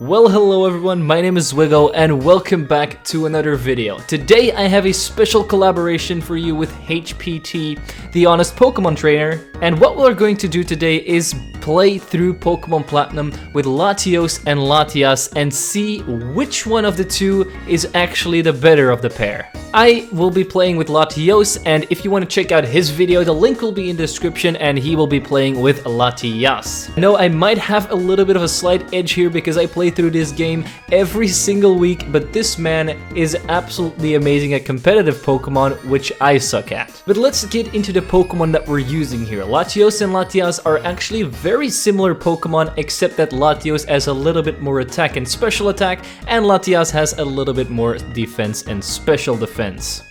Well, hello everyone, my name is zwiggojr and welcome back to another video. Today I have a special collaboration for you with HPT, the honest Pokemon trainer, and what we're going to do today is play through Pokemon Platinum with Latios and Latias and see which one of the two is actually the better of the pair. I will be playing with Latios, and if you want to check out his video, the link will be in the description, and he will be playing with Latias. I know I might have a little bit of a slight edge here because I play through this game every single week, but this man is absolutely amazing at competitive Pokemon, which I suck at. But let's get into the Pokemon that we're using here. Latios and Latias are actually very similar Pokemon, except that Latios has a little bit more attack and special attack, and Latias has a little bit more defense and special defense.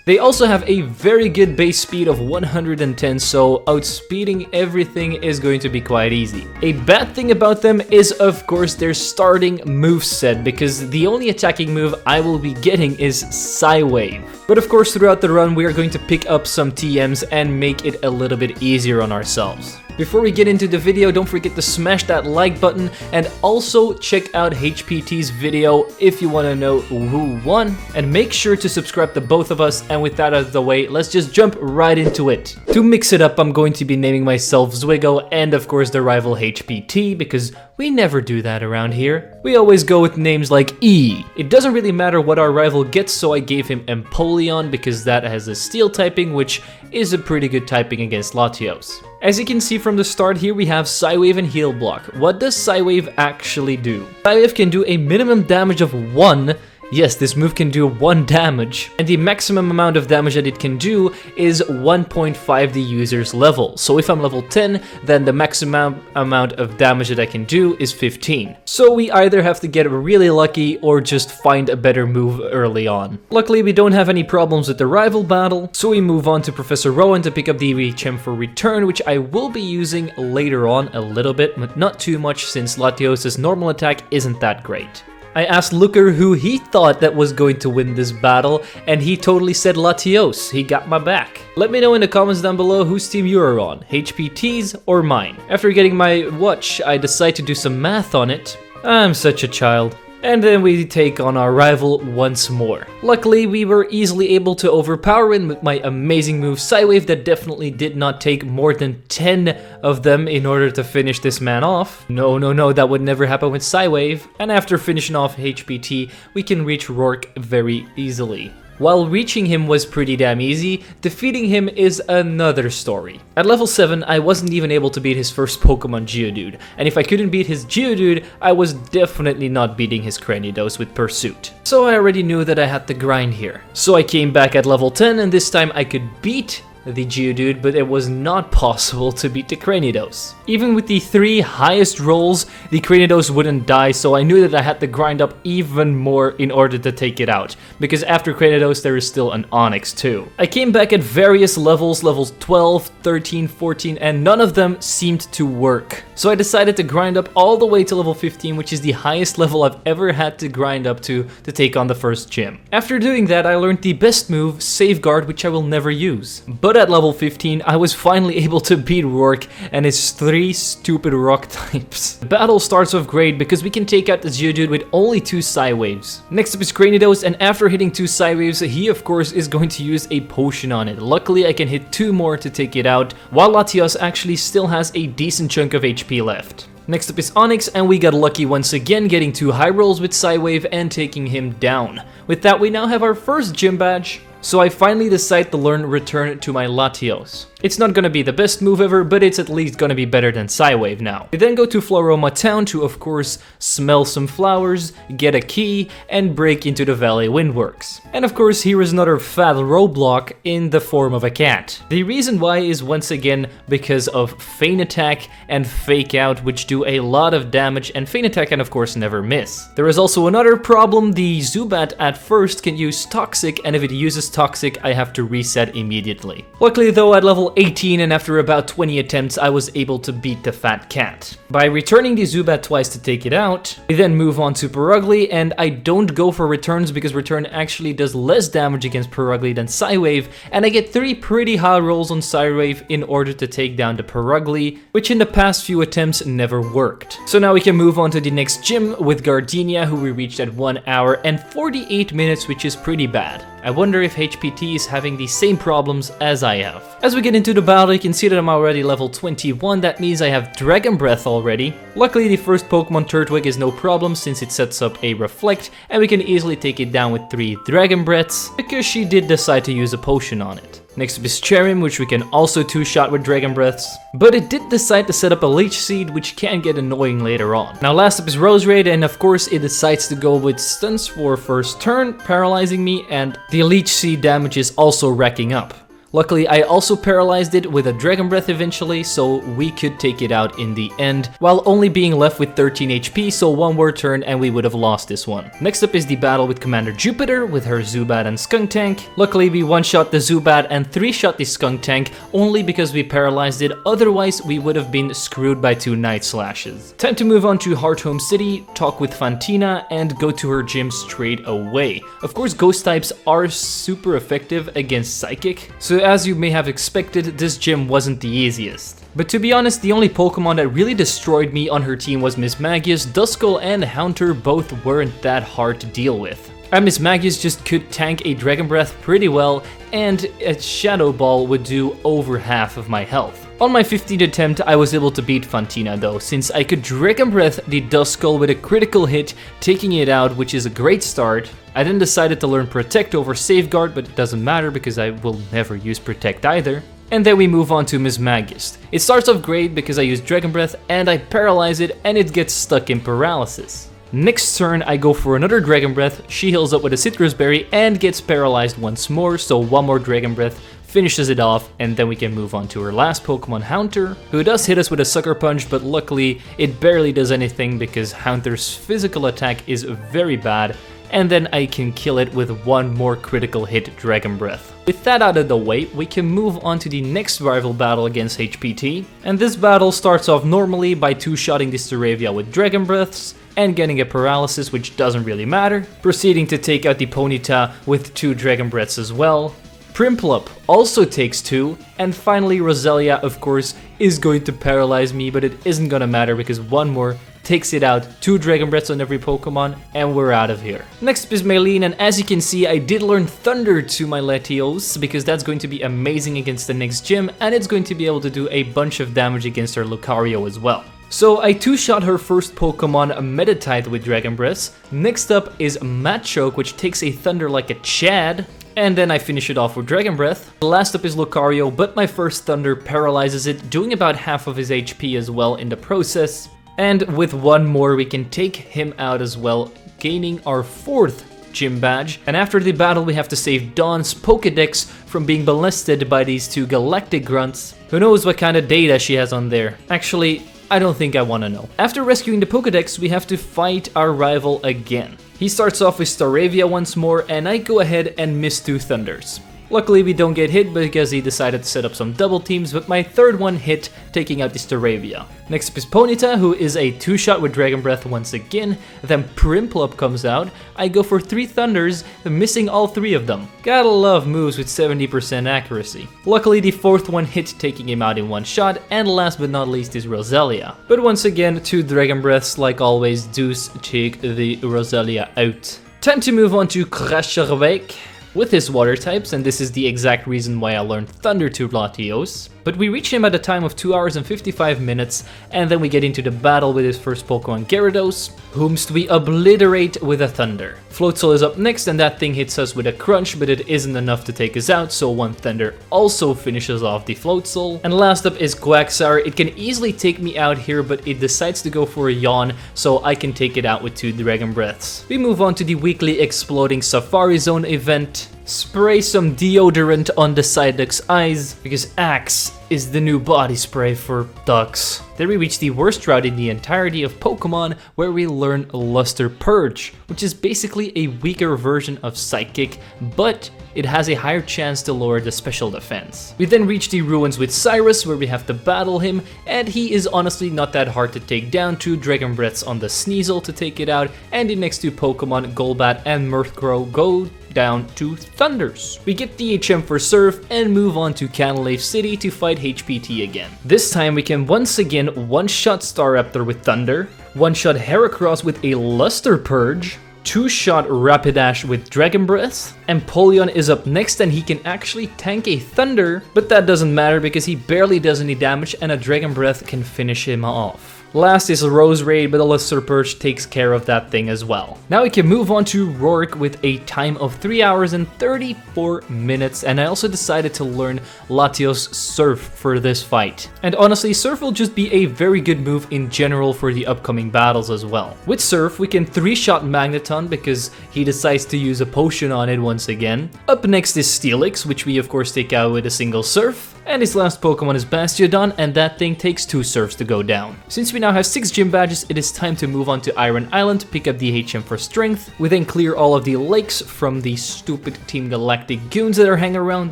They also have a very good base speed of 110, so outspeeding everything is going to be quite easy. A bad thing about them is, of course, their starting moveset, because the only attacking move I will be getting is Psywave. But of course, throughout the run, we are going to pick up some TMs and make it a little bit easier on ourselves. Before we get into the video, don't forget to smash that like button and also check out HPT's video if you want to know who won, and make sure to subscribe to both of us. And with that out of the way, let's just jump right into it. To mix it up, I'm going to be naming myself zwiggojr and of course the rival HPT, because we never do that around here. We always go with names like E. It doesn't really matter what our rival gets, so I gave him Empoleon because that has a steel typing, which is a pretty good typing against Latios. As you can see from the start here, we have Psywave and Heal Block. What does Psywave actually do? Psywave can do a minimum damage of 1. Yes, this move can do 1 damage, and the maximum amount of damage that it can do is 1.5 the user's level. So if I'm level 10, then the maximum amount of damage that I can do is 15. So we either have to get really lucky or just find a better move early on. Luckily, we don't have any problems with the rival battle, so we move on to Professor Rowan to pick up the Chomp for return, which I will be using later on a little bit, but not too much since Latios' normal attack isn't that great. I asked Looker who he thought that was going to win this battle, and he totally said Latios. He got my back. Let me know in the comments down below whose team you are on, HPT's or mine. After getting my watch, I decide to do some math on it. I'm such a child. And then we take on our rival once more. Luckily, we were easily able to overpower him with my amazing move Psywave that definitely did not take more than 10 of them in order to finish this man off. No, that would never happen with Psywave. And after finishing off HPT, we can reach Rourke very easily. While reaching him was pretty damn easy, defeating him is another story. At level 7, I wasn't even able to beat his first Pokemon Geodude, and if I couldn't beat his Geodude, I was definitely not beating his Gyarados with Pursuit. So I already knew that I had to grind here. So I came back at level 10, and this time I could beat the Geodude, but it was not possible to beat the Gyarados. Even with the 3 highest rolls, the Gyarados wouldn't die, so I knew that I had to grind up even more in order to take it out, because after Gyarados there is still an Onyx too. I came back at various levels, levels 12, 13, 14, and none of them seemed to work. So I decided to grind up all the way to level 15, which is the highest level I've ever had to grind up to take on the first gym. After doing that, I learned the best move, Safeguard, which I will never use. But at level 15, I was finally able to beat Rourke and his 3 stupid rock types. The battle starts off great because we can take out the Geodude with only 2 Psywaves. Next up is Gyarados, and after hitting 2 Psywaves, he of course is going to use a potion on it. Luckily, I can hit 2 more to take it out, while Latios actually still has a decent chunk of HP left. Next up is Onyx, and we got lucky once again, getting 2 high rolls with Psywave and taking him down. With that, we now have our first gym badge. So I finally decide to learn Return to my Latios. It's not gonna be the best move ever, but it's at least gonna be better than Psywave now. We then go to Floroma Town to, of course, smell some flowers, get a key, and break into the Valley Windworks. And of course, here is another fat roadblock in the form of a cat. The reason why is once again because of Feint Attack and Fake Out, which do a lot of damage, and Feint Attack can of course never miss. There is also another problem. The Zubat at first can use Toxic, and if it uses Toxic, I have to reset immediately. Luckily though, at level level 18, and after about 20 attempts I was able to beat the fat cat. By returning the Zubat twice to take it out, we then move on to Purugly, and I don't go for returns because return actually does less damage against Purugly than Psywave, and I get 3 pretty high rolls on Psywave in order to take down the Purugly, which in the past few attempts never worked. So now we can move on to the next gym with Gardenia, who we reached at 1 hour and 48 minutes, which is pretty bad. I wonder if HPT is having the same problems as I have. As we get into the battle, you can see that I'm already level 21, that means I have Dragon Breath already. Luckily the first Pokemon Turtwig is no problem since it sets up a Reflect, and we can easily take it down with 3 Dragon Breaths, because she did decide to use a potion on it. Next up is Cherrim, which we can also 2-shot with Dragon Breaths, but it did decide to set up a Leech Seed, which can get annoying later on. Now last up is Roserade, and of course it decides to go with Stunts for first turn, paralyzing me, and the Leech Seed damage is also racking up. Luckily, I also paralyzed it with a Dragon Breath eventually, so we could take it out in the end, while only being left with 13 HP, so 1 more turn and we would have lost this one. Next up is the battle with Commander Jupiter with her Zubat and Skuntank. Luckily, we 1-shot the Zubat and 3-shot the Skuntank only because we paralyzed it, otherwise we would have been screwed by 2 Night Slashes. Time to move on to Hearthome City, talk with Fantina, and go to her gym straight away. Of course, Ghost types are super effective against Psychic, so as you may have expected, this gym wasn't the easiest. But to be honest, the only Pokemon that really destroyed me on her team was Mismagius. Duskull and Haunter both weren't that hard to deal with. Mismagius just could tank a Dragon Breath pretty well, and a Shadow Ball would do over half of my health. On my 15th attempt, I was able to beat Fantina though, since I could Dragon Breath the Duskull with a critical hit, taking it out, which is a great start. I then decided to learn Protect over Safeguard, but it doesn't matter because I will never use Protect either. And then we move on to Mismagius. It starts off great because I use Dragon Breath and I paralyze it and it gets stuck in paralysis. Next turn I go for another Dragon Breath, she heals up with a Citrus Berry and gets paralyzed once more, so 1 more Dragon Breath finishes it off, and then we can move on to her last Pokemon, Haunter, who does hit us with a Sucker Punch, but luckily it barely does anything because Haunter's physical attack is very bad, and then I can kill it with 1 more critical hit Dragon Breath. With that out of the way, we can move on to the next rival battle against HPT, and this battle starts off normally by 2-shotting this Staravia with Dragon Breaths, and getting a paralysis, which doesn't really matter, proceeding to take out the Ponyta with 2 Dragon Breaths as well. Prinplup also takes 2, and finally Roselia, of course, is going to paralyze me, but it isn't gonna matter because 1 more takes it out, 2 Dragon Breaths on every Pokemon, and we're out of here. Next up is Maylene, and as you can see, I did learn Thunder to my Latios, because that's going to be amazing against the next gym, and it's going to be able to do a bunch of damage against our Lucario as well. So I 2-shot her first Pokemon, Meditite, with Dragon Breaths. Next up is Machoke, which takes a Thunder like a Chad, and then I finish it off with Dragon Breath. Last up is Lucario, but my first Thunder paralyzes it, doing about half of his HP as well in the process. And with 1 more, we can take him out as well, gaining our 4th gym badge. And after the battle, we have to save Dawn's Pokedex from being molested by these 2 Galactic grunts. Who knows what kind of data she has on there? Actually, I don't think I want to know. After rescuing the Pokedex, we have to fight our rival again. He starts off with Staravia once more, and I go ahead and miss 2 Thunders. Luckily we don't get hit because he decided to set up some double teams, but my 3rd one hit, taking out the Staravia. Next up is Ponyta, who is a 2-shot with Dragon Breath once again. Then Prinplup comes out. I go for 3 Thunders, missing all 3 of them. Gotta love moves with 70% accuracy. Luckily the 4th one hit, taking him out in 1 shot, and last but not least is Roselia. But once again, 2 Dragon Breaths like always do take the Roselia out. Time to move on to Crasherwake with his water types, and this is the exact reason why I learned Thunder to Latios. But we reach him at a time of 2 hours and 55 minutes, and then we get into the battle with his first Pokemon, Gyarados, whomst we obliterate with a Thunder. Floatzel is up next, and that thing hits us with a Crunch, but it isn't enough to take us out, so 1 Thunder also finishes off the Floatzel. And last up is Quagsire. It can easily take me out here, but it decides to go for a Yawn, so I can take it out with 2 Dragon Breaths. We move on to the weekly Exploding Safari Zone event, it. Spray some deodorant on the Psyduck's eyes, because Axe is the new body spray for ducks. Then we reach the worst route in the entirety of Pokemon, where we learn Luster Purge, which is basically a weaker version of Psychic, but it has a higher chance to lower the special defense. We then reach the ruins with Cyrus, where we have to battle him, and he is honestly not that hard to take down. 2 Dragon Breaths on the Sneasel to take it out, and the next 2 Pokemon, Golbat and Murkrow, go down to Thunders. We get the HM for Surf and move on to Canalave City to fight HPT again. This time we can once again one-shot Staraptor with Thunder, one-shot Heracross with a Luster Purge, 2-shot Rapidash with Dragon Breath, and Polion is up next and he can actually tank a Thunder, but that doesn't matter because he barely does any damage and a Dragon Breath can finish him off. Last is Rose Raid, but the Luster Purge takes care of that thing as well. Now we can move on to Rourke with a time of 3 hours and 34 minutes, and I also decided to learn Latios Surf for this fight. And honestly, Surf will just be a very good move in general for the upcoming battles as well. With Surf, we can 3-shot Magneton because he decides to use a potion on it once again. Up next is Steelix, which we of course take out with a single Surf. And his last Pokemon is Bastiodon, and that thing takes 2 Surfs to go down. Since we now have 6 gym badges, it is time to move on to Iron Island, pick up the HM for Strength. We then clear all of the lakes from the stupid Team Galactic goons that are hanging around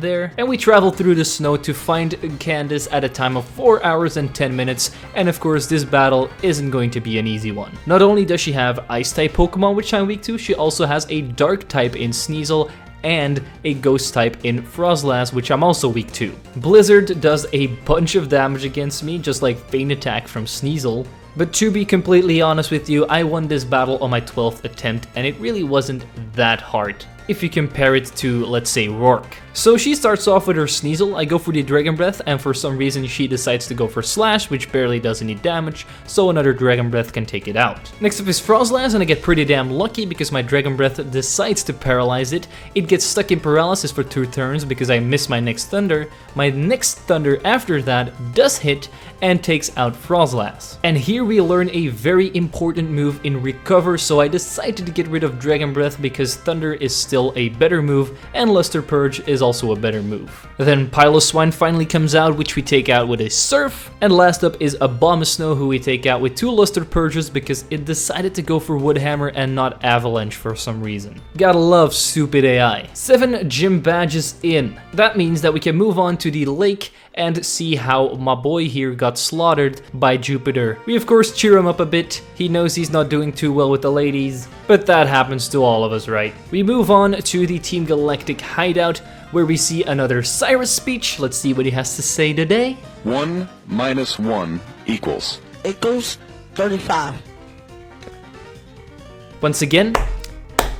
there. And we travel through the snow to find Candace at a time of 4 hours and 10 minutes. And of course, this battle isn't going to be an easy one. Not only does she have Ice-type Pokemon, which I'm weak to, she also has a Dark-type in Sneasel, and a Ghost type in Frozlass, which I'm also weak to. Blizzard does a bunch of damage against me, just like Feint Attack from Sneasel. But to be completely honest with you, I won this battle on my 12th attempt, and it really wasn't that hard if you compare it to, let's say, Rourke. So she starts off with her Sneasel, I go for the Dragon Breath, and for some reason she decides to go for Slash, which barely does any damage, so another Dragon Breath can take it out. Next up is Frozlass, and I get pretty damn lucky because my Dragon Breath decides to paralyze it. It gets stuck in paralysis for 2 turns because I miss my next Thunder. My next Thunder after that does hit and takes out Frozlass. And here we learn a very important move in Recover, so I decided to get rid of Dragon Breath because Thunder is still a better move, and Luster Purge is also a better move. Then Piloswine finally comes out, which we take out with a Surf. And last up is Abomasnow, who we take out with 2 Luster Purges because it decided to go for Woodhammer and not Avalanche for some reason. Gotta love stupid AI. 7 gym badges in. That means that we can move on to the lake and see how my boy here got slaughtered by Jupiter. We of course cheer him up a bit. He knows he's not doing too well with the ladies, but that happens to all of us, right? We move on to the Team Galactic hideout, where we see another Cyrus speech. Let's see what he has to say today. 1 minus 1 equals. Equals 35. Once again,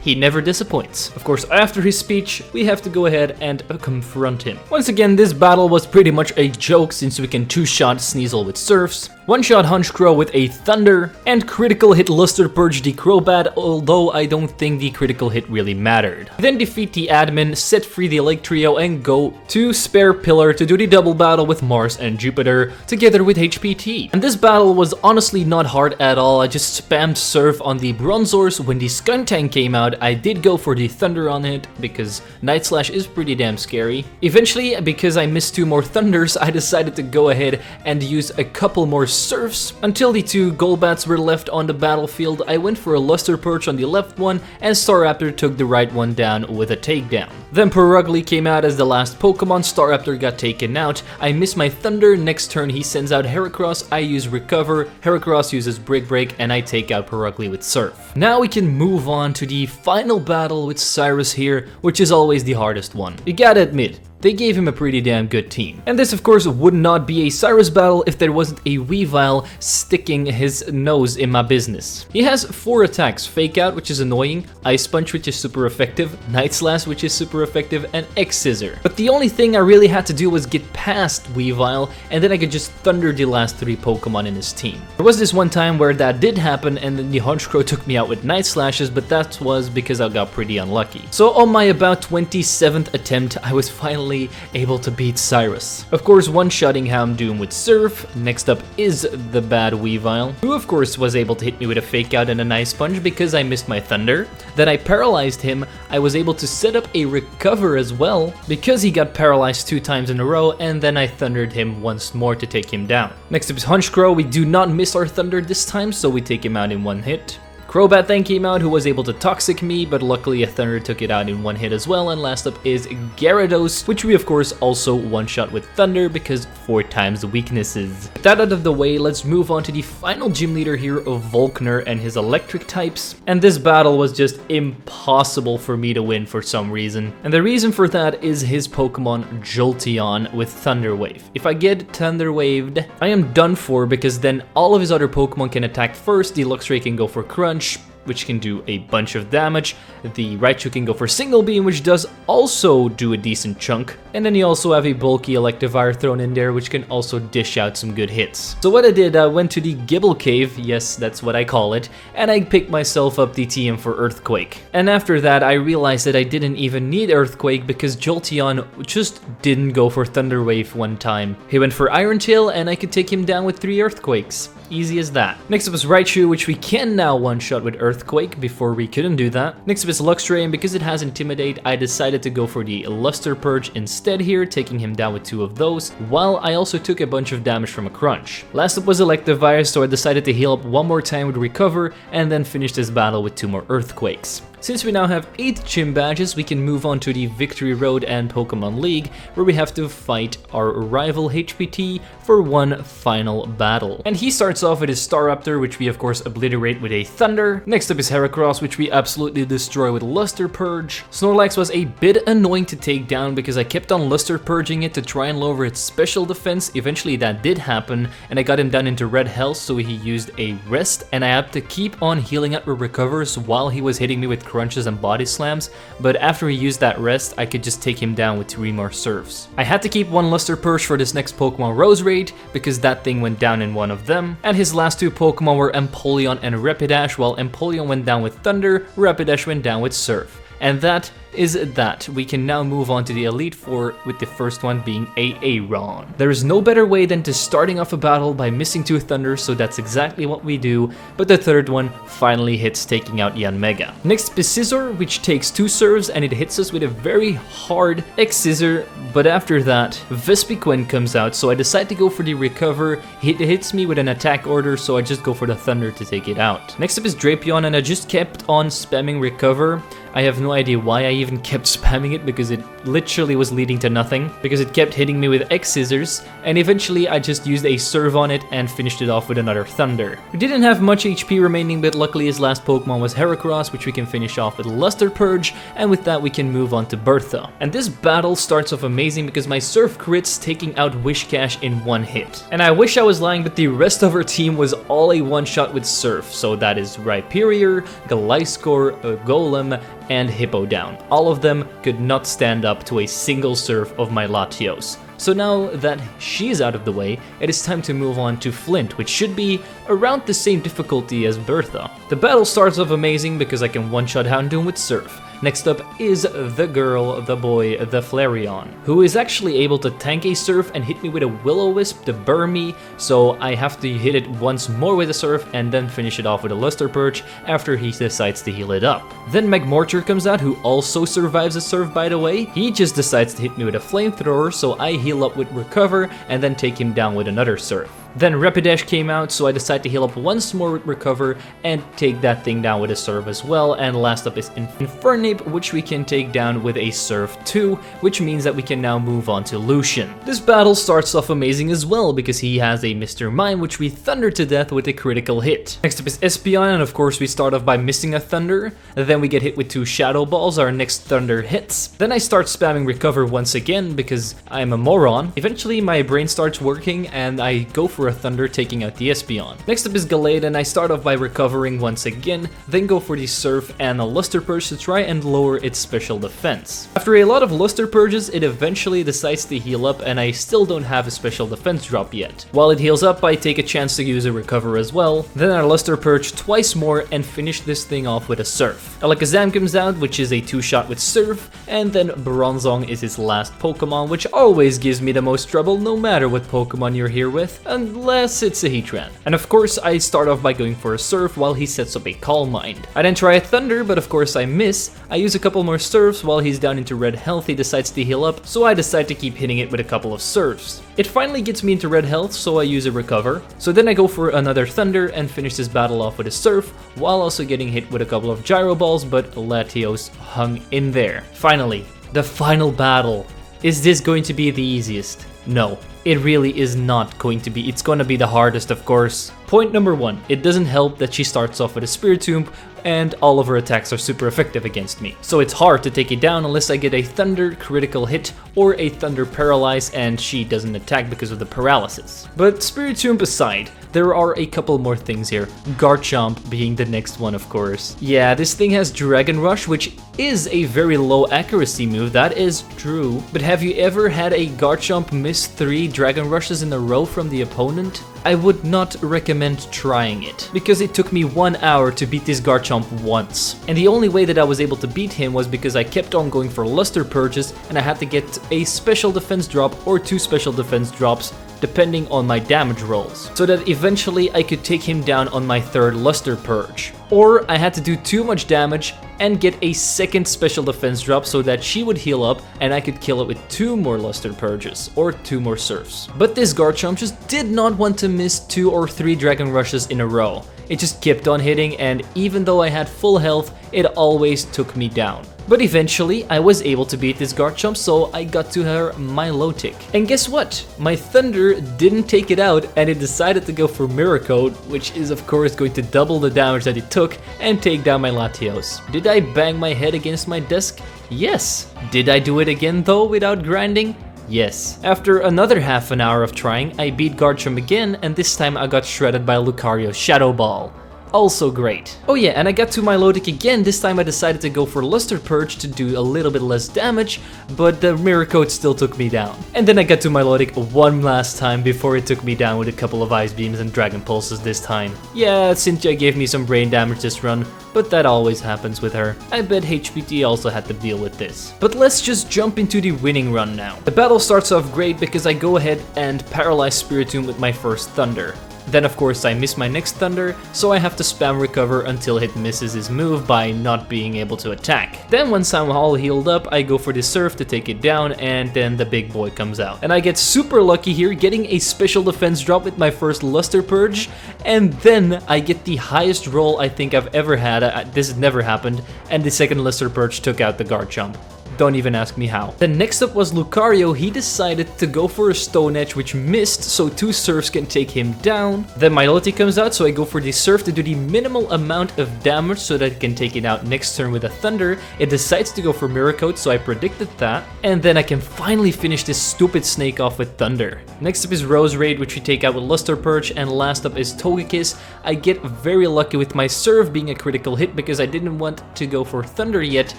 he never disappoints. Of course, after his speech, we have to go ahead and confront him. Once again, this battle was pretty much a joke since we can 2-shot Sneasel with Surfs, 1-shot Honchkrow with a Thunder, and critical hit Luster Purge the Crobat, although I don't think the critical hit really mattered. Then defeat the admin, set free the Lake Trio, and go to Spare Pillar to do the double battle with Mars and Jupiter, together with HPT. And this battle was honestly not hard at all. I just spammed Surf on the Bronzors. When the Skuntank came out, I did go for the Thunder on it, because Night Slash is pretty damn scary. Eventually, because I missed 2 more Thunders, I decided to go ahead and use a couple more Surfs. Until the 2 Golbats were left on the battlefield, I went for a Luster Purge on the left one, and Staraptor took the right one down with a takedown. Then Purugly came out as the last Pokemon, Staraptor got taken out, I missed my Thunder, next turn he sends out Heracross, I use Recover, Heracross uses Brick Break, and I take out Purugly with Surf. Now we can move on to the final battle with Cyrus here, which is always the hardest one. You gotta admit, they gave him a pretty damn good team. And this of course would not be a Cyrus battle if there wasn't a Weavile sticking his nose in my business. He has 4 attacks, Fake Out, which is annoying, Ice Punch, which is super effective, Night Slash, which is super effective, and X-Scissor. But the only thing I really had to do was get past Weavile, and then I could just Thunder the last 3 Pokemon in his team. There was this one time where that did happen, and then the Honchkrow took me out with Night Slashes, but that was because I got pretty unlucky. So on my about 27th attempt, I was finally finally able to beat Cyrus. Of course, one-shotting Houndoom with Surf. Next up is the bad Weavile, who of course was able to hit me with a Fake Out and a Nice Punch because I missed my Thunder. Then I paralyzed him. I was able to set up a Recover as well because he got paralyzed 2 times in a row, and then I Thundered him once more to take him down. Next up is Honchkrow. We do not miss our Thunder this time, so we take him out in 1 hit. Crobat then came out, who was able to Toxic me, but luckily a Thunder took it out in 1 hit as well. And last up is Gyarados, which we of course also one-shot with Thunder because 4 times weaknesses. With that out of the way, let's move on to the final gym leader here of Volkner and his electric types. And this battle was just impossible for me to win for some reason. And the reason for that is his Pokemon Jolteon with Thunder Wave. If I get Thunder Waved, I am done for because then all of his other Pokemon can attack first, the Luxray can go for Crunch, which can do a bunch of damage. The Raichu can go for Single Beam, which does also do a decent chunk. And then you also have a bulky Electivire thrown in there, which can also dish out some good hits. So what I did, I went to the Gibble Cave, yes, that's what I call it, and I picked myself up the TM for Earthquake. And after that, I realized that I didn't even need Earthquake because Jolteon just didn't go for Thunder Wave one time. He went for Iron Tail, and I could take him down with 3 Earthquakes. Easy as that. Next up is Raichu, which we can now one-shot with Earthquake. Before we couldn't do that. Next up is Luxray, and because it has Intimidate, I decided to go for the Luster Purge instead here, taking him down with 2 of those, while I also took a bunch of damage from a Crunch. Last up was Electivire, so I decided to heal up 1 more time with Recover, and then finish this battle with 2 more Earthquakes. Since we now have 8 gym badges, we can move on to the Victory Road and Pokemon League, where we have to fight our rival HPT for 1 final battle. And he starts off with his Staraptor, which we of course obliterate with a Thunder. Next up is Heracross, which we absolutely destroy with Luster Purge. Snorlax was a bit annoying to take down because I kept on Luster Purging it to try and lower its special defense. Eventually that did happen, and I got him down into red health, so he used a rest, and I had to keep on healing up with Recovers while he was hitting me with Crunches and Body Slams, but after he used that rest, I could just take him down with 3 more Surfs. I had to keep 1 Luster Purge for this next Pokemon Rose Raid, because that thing went down in 1 of them, and his last 2 Pokemon were Empoleon and Rapidash. While Empoleon went down with Thunder, Rapidash went down with Surf. And that is that. We can now move on to the Elite Four, with the first one being Aaron. There is no better way than to starting off a battle by missing 2 Thunders, so that's exactly what we do, but the third one finally hits, taking out Yanmega. Next is Scizor, which takes 2 serves and it hits us with a very hard X-Scissor, but after that, Vespiquen comes out, so I decide to go for the Recover. It hits me with an attack order, so I just go for the Thunder to take it out. Next up is Drapeon, and I just kept on spamming Recover. I have no idea why I even kept spamming it, because it literally was leading to nothing, because it kept hitting me with X-Scissors, and eventually I just used a Serve on it and finished it off with another Thunder. We didn't have much HP remaining, but luckily his last Pokemon was Heracross, which we can finish off with Luster Purge, and with that we can move on to Bertha. And this battle starts off amazing because my Surf crits, taking out Whiscash in 1 hit. And I wish I was lying, but the rest of our team was all a one-shot with Surf, so that is Rhyperior, Gliscor, Golem, and Hippowdon. All of them could not stand up to a single Surf of my Latios. So now that she's out of the way, it is time to move on to Flint, which should be around the same difficulty as Bertha. The battle starts off amazing because I can one-shot Houndoom with Surf. Next up is the girl, the boy, the Flareon, who is actually able to tank a Surf and hit me with a Will-O-Wisp to burn me, so I have to hit it once more with a Surf and then finish it off with a Luster Purge after he decides to heal it up. Then Magmortar comes out, who also survives a Surf, by the way. He just decides to hit me with a Flamethrower, so I heal up with Recover and then take him down with another Surf. Then Rapidash came out, so I decided to heal up once more with Recover and take that thing down with a Surf as well. And last up is Infernape, which we can take down with a Surf too, which means that we can now move on to Lucian. This battle starts off amazing as well because he has a Mr. Mime, which we thunder to death with a critical hit. Next up is Espeon, and of course we start off by missing a Thunder. Then we get hit with 2 Shadow Balls, our next Thunder hits. Then I start spamming Recover once again because I'm a moron. Eventually my brain starts working and I go for for a Thunder, taking out the Espeon. Next up is Galad, and I start off by recovering once again, then go for the Surf and a Luster Purge to try and lower its special defense. After a lot of Luster Purges, it eventually decides to heal up, and I still don't have a special defense drop yet. While it heals up, I take a chance to use a Recover as well, then I Luster Purge twice more and finish this thing off with a Surf. Alakazam comes out, which is a 2-shot with Surf, and then Bronzong is his last Pokemon, which always gives me the most trouble no matter what Pokemon you're here with, unless it's a Heatran. And of course, I start off by going for a Surf while he sets up a Calm Mind. I then try a Thunder, but of course I miss. I use a couple more Surfs. While he's down into red health, he decides to heal up, so I decide to keep hitting it with a couple of Surfs. It finally gets me into red health, so I use a Recover. So then I go for another Thunder and finish this battle off with a Surf, while also getting hit with a couple of Gyro Balls, but Latios hung in there. Finally, the final battle. Is this going to be the easiest? No, it really is not going to be. It's going to be the hardest, of course. Point number 1, it doesn't help that she starts off with a Spiritomb and all of her attacks are super effective against me. So it's hard to take it down unless I get a Thunder critical hit or a Thunder Paralyze and she doesn't attack because of the paralysis. But Spiritomb aside, there are a couple more things here. Garchomp being the next one, of course. Yeah, this thing has Dragon Rush, which is a very low accuracy move, that is true. But have you ever had a Garchomp miss 3 Dragon Rushes in a row from the opponent? I would not recommend trying it, because it took me 1 hour to beat this Garchomp once. And the only way that I was able to beat him was because I kept on going for Luster Purges, and I had to get a special defense drop or 2 special defense drops depending on my damage rolls, so that eventually I could take him down on my 3rd Luster Purge. Or I had to do too much damage and get a 2nd special defense drop so that she would heal up and I could kill it with 2 more Luster Purges or 2 more Surfs. But this Garchomp just did not want to miss 2 or 3 Dragon Rushes in a row. It just kept on hitting, and even though I had full health, it always took me down. But eventually, I was able to beat this Garchomp, so I got to her Milotic. And guess what? My Thunder didn't take it out, and it decided to go for Mirror Coat, which is of course going to double the damage that it took and take down my Latios. Did I bang my head against my desk? Yes. Did I do it again though without grinding? Yes. After another half an hour of trying, I beat Garchomp again, and this time I got shredded by Lucario's Shadow Ball. Also great. Oh yeah, and I got to Milotic again. This time I decided to go for Luster Purge to do a little bit less damage, but the Mirror Coat still took me down. And then I got to Milotic one last time before it took me down with a couple of Ice Beams and Dragon Pulses this time. Yeah, Cynthia gave me some brain damage this run, but that always happens with her. I bet HPT also had to deal with this. But let's just jump into the winning run now. The battle starts off great because I go ahead and paralyze Spiritomb with my first Thunder. Then of course I miss my next Thunder, so I have to spam Recover until it misses his move by not being able to attack. Then once I'm all healed up, I go for the Surf to take it down, and then the big boy comes out. And I get super lucky here, getting a special defense drop with my first Luster Purge, and then I get the highest roll I think I've ever had. This has never happened, and the second Luster Purge took out the Garchomp. Don't even ask me how. Then next up was Lucario. He decided to go for a Stone Edge, which missed, so 2 Surfs can take him down. Then Milotic comes out, so I go for the Surf to do the minimal amount of damage so that it can take it out next turn with a Thunder. It decides to go for Mirror Coat, so I predicted that. And then I can finally finish this stupid snake off with Thunder. Next up is Roserade, which we take out with Luster Purge, and last up is Togekiss. I get very lucky with my Surf being a critical hit because I didn't want to go for Thunder yet,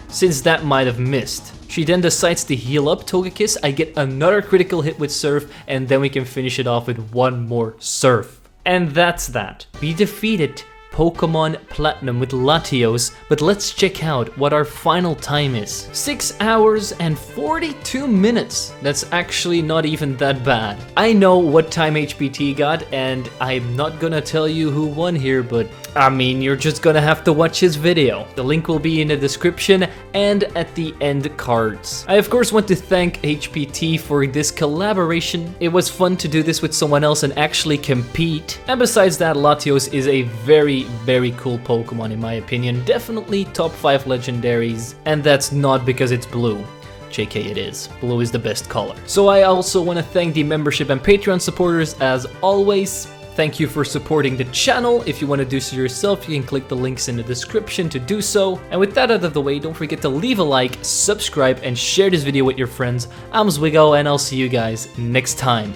since that might have missed. She then decides to heal up Togekiss, I get another critical hit with Surf, and then we can finish it off with one more Surf. And that's that. We defeated Pokemon Platinum with Latios, but let's check out what our final time is. 6 hours and 42 minutes. That's actually not even that bad. I know what time HPT got, and I'm not gonna tell you who won here, but I mean, you're just gonna have to watch his video. The link will be in the description and at the end cards. I of course want to thank HPT for this collaboration. It was fun to do this with someone else and actually compete. And besides that, Latios is a very cool Pokemon in my opinion. Definitely top 5 legendaries, and that's not because it's blue. JK, it is. Blue is the best color. So I also want to thank the membership and Patreon supporters as always. Thank you for supporting the channel. If you want to do so yourself, you can click the links in the description to do so. And with that out of the way, don't forget to leave a like, subscribe, and share this video with your friends. I'm Zwiggo, and I'll see you guys next time.